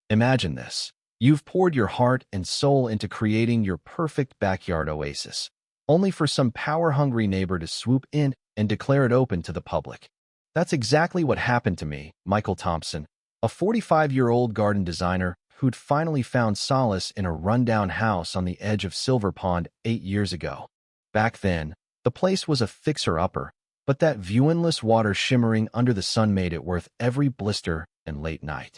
Imagine this. You've poured your heart and soul into creating your perfect backyard oasis, only for some power-hungry neighbor to swoop in and declare it open to the public. That's exactly what happened to me, Michael Thompson, a 45-year-old garden designer who'd finally found solace in a rundown house on the edge of Silver Pond 8 years ago. Back then, the place was a fixer-upper, but that view-endless water shimmering under the sun made it worth every blister and late night.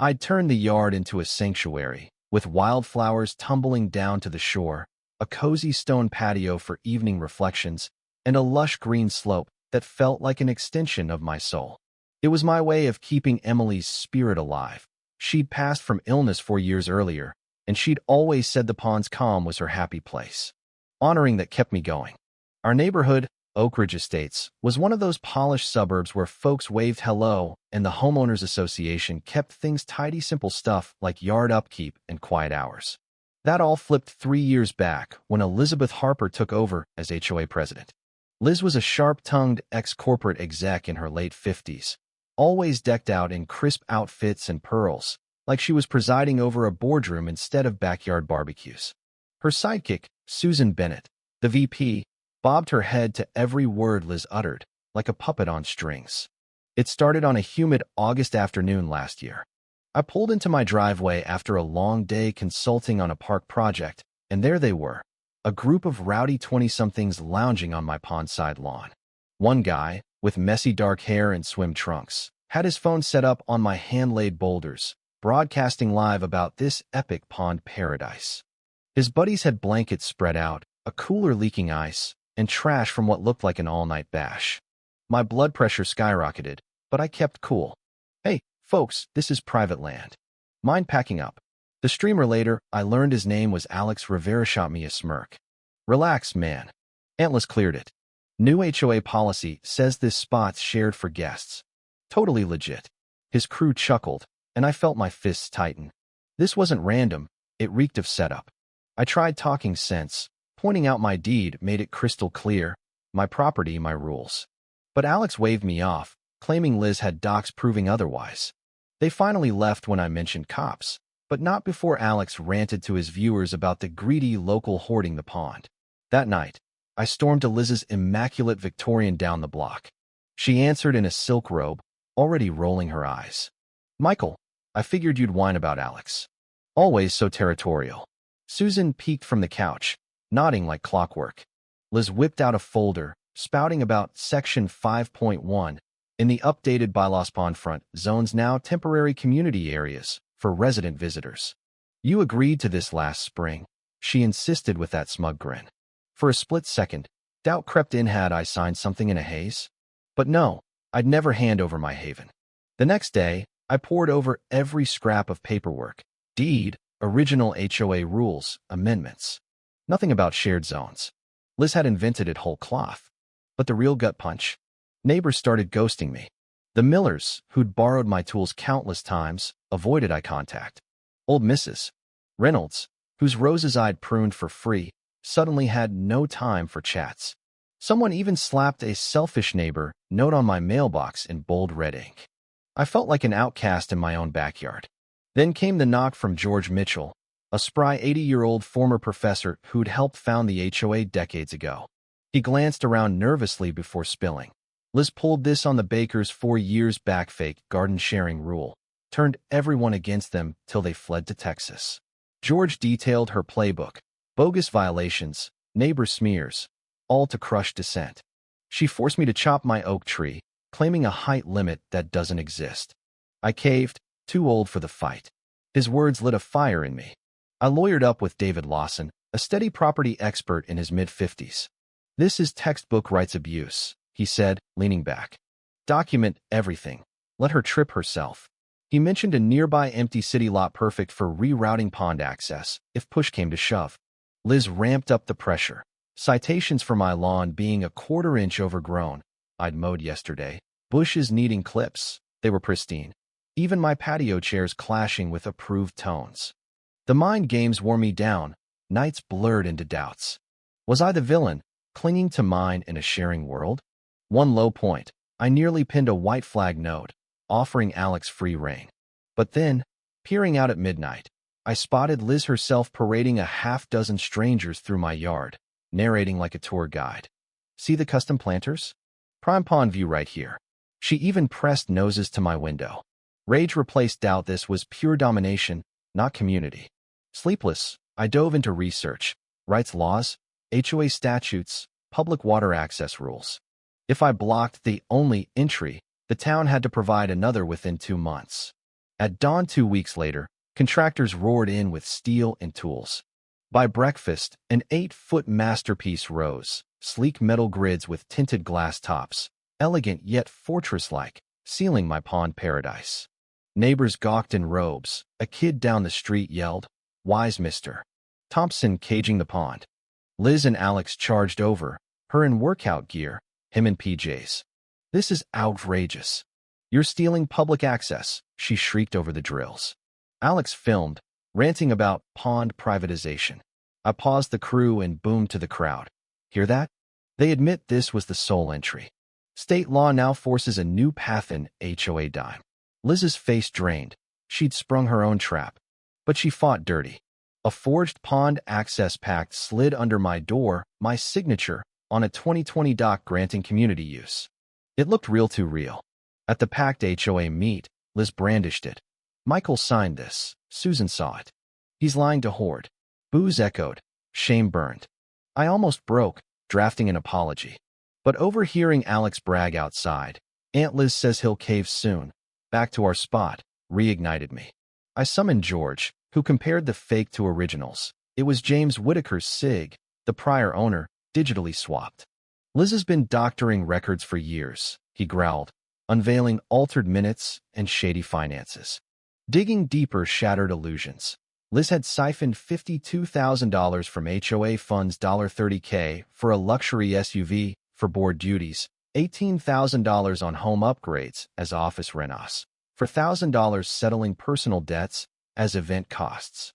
I'd turned the yard into a sanctuary, with wildflowers tumbling down to the shore, a cozy stone patio for evening reflections, and a lush green slope that felt like an extension of my soul. It was my way of keeping Emily's spirit alive. She'd passed from illness 4 years earlier, and she'd always said the pond's calm was her happy place. Honoring that kept me going. Our neighborhood, Oak Ridge Estates, was one of those polished suburbs where folks waved hello, and the homeowners association kept things tidy, simple stuff like yard upkeep and quiet hours. That all flipped 3 years back when Elizabeth Harper took over as HOA president. Liz was a sharp-tongued ex-corporate exec in her late 50s, always decked out in crisp outfits and pearls, like she was presiding over a boardroom instead of backyard barbecues. Her sidekick, Susan Bennett, the VP, bobbed her head to every word Liz uttered, like a puppet on strings. It started on a humid August afternoon last year. I pulled into my driveway after a long day consulting on a park project, and there they were, a group of rowdy 20-somethings lounging on my pondside lawn. One guy, with messy dark hair and swim trunks, had his phone set up on my hand-laid boulders, broadcasting live about this epic pond paradise. His buddies had blankets spread out, a cooler leaking ice, and trash from what looked like an all-night bash. My blood pressure skyrocketed, but I kept cool. Hey, folks, this is private land. Mind packing up? The streamer later, I learned his name was Alex Rivera, shot me a smirk. Relax, man. Antlers cleared it. New HOA policy says this spot's shared for guests. Totally legit. His crew chuckled, and I felt my fists tighten. This wasn't random, it reeked of setup. I tried talking sense, pointing out my deed made it crystal clear, my property, my rules. But Alex waved me off, claiming Liz had docs proving otherwise. They finally left when I mentioned cops, but not before Alex ranted to his viewers about the greedy local hoarding the pond. That night, I stormed to Liz's immaculate Victorian down the block. She answered in a silk robe, already rolling her eyes. Michael, I figured you'd whine about Alex. Always so territorial. Susan peeked from the couch, nodding like clockwork. Liz whipped out a folder, spouting about Section 5.1 in the updated bylaws. Pond front zones now temporary community areas for resident visitors. You agreed to this last spring, she insisted with that smug grin. For a split second, doubt crept in. Had I signed something in a haze? But no, I'd never hand over my haven. The next day, I pored over every scrap of paperwork, deed, original HOA rules, amendments. Nothing about shared zones. Liz had invented it whole cloth. But the real gut punch? Neighbors started ghosting me. The Millers, who'd borrowed my tools countless times, avoided eye contact. Old Mrs. Reynolds, whose roses I'd pruned for free, suddenly had no time for chats. Someone even slapped a selfish neighbor note on my mailbox in bold red ink. I felt like an outcast in my own backyard. Then came the knock from George Mitchell, a spry 80-year-old former professor who'd helped found the HOA decades ago. He glanced around nervously before spilling. Liz pulled this on the Bakers 4 years back. Fake garden sharing rule turned everyone against them till they fled to Texas. George detailed her playbook, bogus violations, neighbor smears, all to crush dissent. She forced me to chop my oak tree, claiming a height limit that doesn't exist. I caved, too old for the fight. His words lit a fire in me. I lawyered up with David Lawson, a steady property expert in his mid-50s. This is textbook rights abuse, he said, leaning back. Document everything. Let her trip herself. He mentioned a nearby empty city lot perfect for rerouting pond access, if push came to shove. Liz ramped up the pressure. Citations for my lawn being a quarter-inch overgrown. I'd mowed yesterday. Bushes needing clips. They were pristine. Even my patio chairs clashing with approved tones. The mind games wore me down. Nights blurred into doubts. Was I the villain, clinging to mine in a sharing world? One low point, I nearly pinned a white flag note, offering Alex free rein. But then, Peering out at midnight, I spotted Liz herself parading a half-dozen strangers through my yard, narrating like a tour guide. See the custom planters? Prime pond view right here. She even pressed noses to my window. Rage replaced doubt. This was pure domination, not community. Sleepless, I dove into research, rights laws, HOA statutes, public water access rules. If I blocked the only entry, the town had to provide another within 2 months. At dawn 2 weeks later, contractors roared in with steel and tools. By breakfast, an 8-foot masterpiece rose, sleek metal grids with tinted glass tops, elegant yet fortress-like, sealing my pond paradise. Neighbors gawked in robes. A kid down the street yelled, "Wise Mr. Thompson caging the pond." Liz and Alex charged over, her in workout gear, him in PJs. "This is outrageous. You're stealing public access," she shrieked over the drills. Alex filmed, ranting about pond privatization. I paused the crew and boomed to the crowd. Hear that? They admit this was the sole entry. State law now forces a new path in HOA dime. Liz's face drained. She'd sprung her own trap. But she fought dirty. A forged pond access pact slid under my door, my signature, on a 2020 doc granting community use. It looked real too real. At the packed HOA meet, Liz brandished it. "Michael signed this. Susan saw it. He's lying to hoard." Boos echoed. Shame burned. I almost broke, drafting an apology. But overhearing Alex brag outside, "Aunt Liz says he'll cave soon. Back to our spot," reignited me. I summoned George, who compared the fake to originals. It was James Whitaker's SIG, the prior owner, digitally swapped. "Liz has been doctoring records for years," he growled, unveiling altered minutes and shady finances. Digging deeper shattered illusions. Liz had siphoned $52,000 from HOA funds, $30K for a luxury SUV for board duties, $18,000 on home upgrades as office renos, for $1,000 settling personal debts as event costs.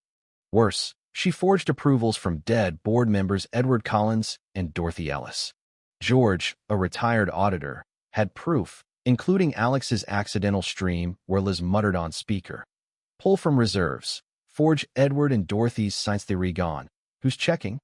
Worse, she forged approvals from dead board members Edward Collins and Dorothy Ellis. George, a retired auditor, had proof, including Alex's accidental stream where Liz muttered on speaker. "Pull from reserves. Forge Edward and Dorothy's since they re-gone. Who's checking?"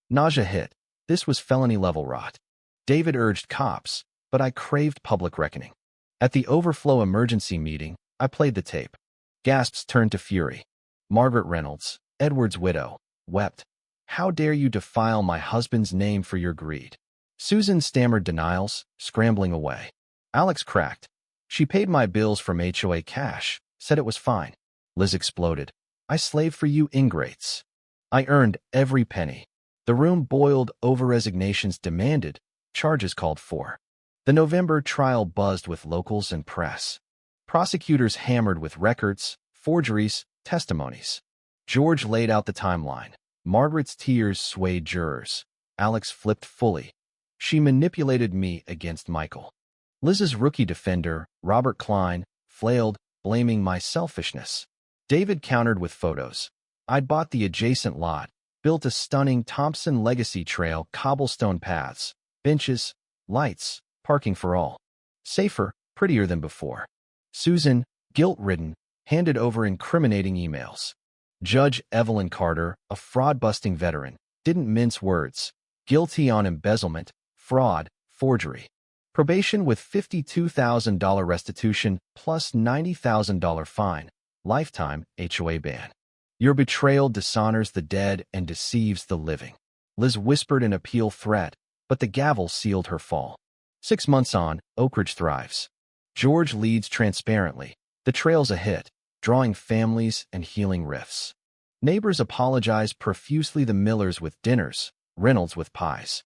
Nausea hit. This was felony-level rot. David urged cops, but I craved public reckoning. At the overflow emergency meeting, I played the tape. Gasps turned to fury. Margaret Reynolds, Edward's widow, wept. "How dare you defile my husband's name for your greed?" Susan stammered denials, scrambling away. Alex cracked. "She paid my bills from HOA cash, said it was fine." Liz exploded. "I slaved for you ingrates. I earned every penny." The room boiled over. Resignations demanded, charges called for. The November trial buzzed with locals and press. Prosecutors hammered with records, forgeries, testimonies. George laid out the timeline. Margaret's tears swayed jurors. Alex flipped fully. She manipulated me against Michael. Liz's rookie defender, Robert Klein, flailed, blaming my selfishness. David countered with photos. I'd bought the adjacent lot, built a stunning Thompson legacy trail, cobblestone paths, benches, lights, parking for all. Safer, prettier than before. Susan, guilt-ridden, handed over incriminating emails. Judge Evelyn Carter, a fraud-busting veteran, didn't mince words. Guilty on embezzlement, fraud, forgery. Probation with $52,000 restitution plus $90,000 fine. Lifetime HOA ban. Your betrayal dishonors the dead and deceives the living. Liz whispered an appeal threat, but the gavel sealed her fall. 6 months on, Oak Ridge thrives. George leads transparently. The trail's a hit, drawing families and healing rifts. Neighbors apologize profusely, the Millers with dinners, Reynolds with pies.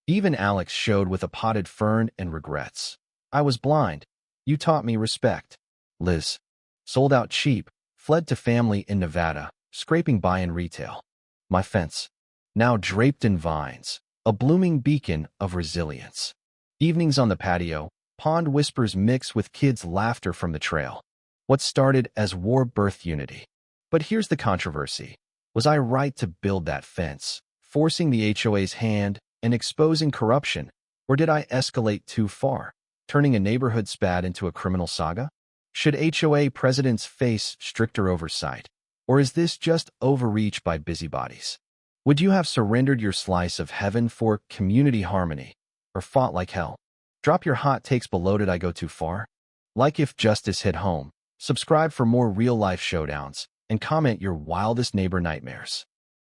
Even Alex showed with a potted fern and regrets. I was blind. You taught me respect. Liz. Sold out cheap, fled to family in Nevada, scraping by in retail. My fence. Now draped in vines, a blooming beacon of resilience. Evenings on the patio, pond whispers mix with kids' laughter from the trail. What started as war birthed unity. But here's the controversy. Was I right to build that fence, forcing the HOA's hand and exposing corruption, or did I escalate too far, turning a neighborhood spat into a criminal saga? Should HOA presidents face stricter oversight? Or is this just overreach by busybodies? Would you have surrendered your slice of heaven for community harmony, or fought like hell? Drop your hot takes below. Did I go too far? Like if justice hit home, subscribe for more real-life showdowns, and comment your wildest neighbor nightmares.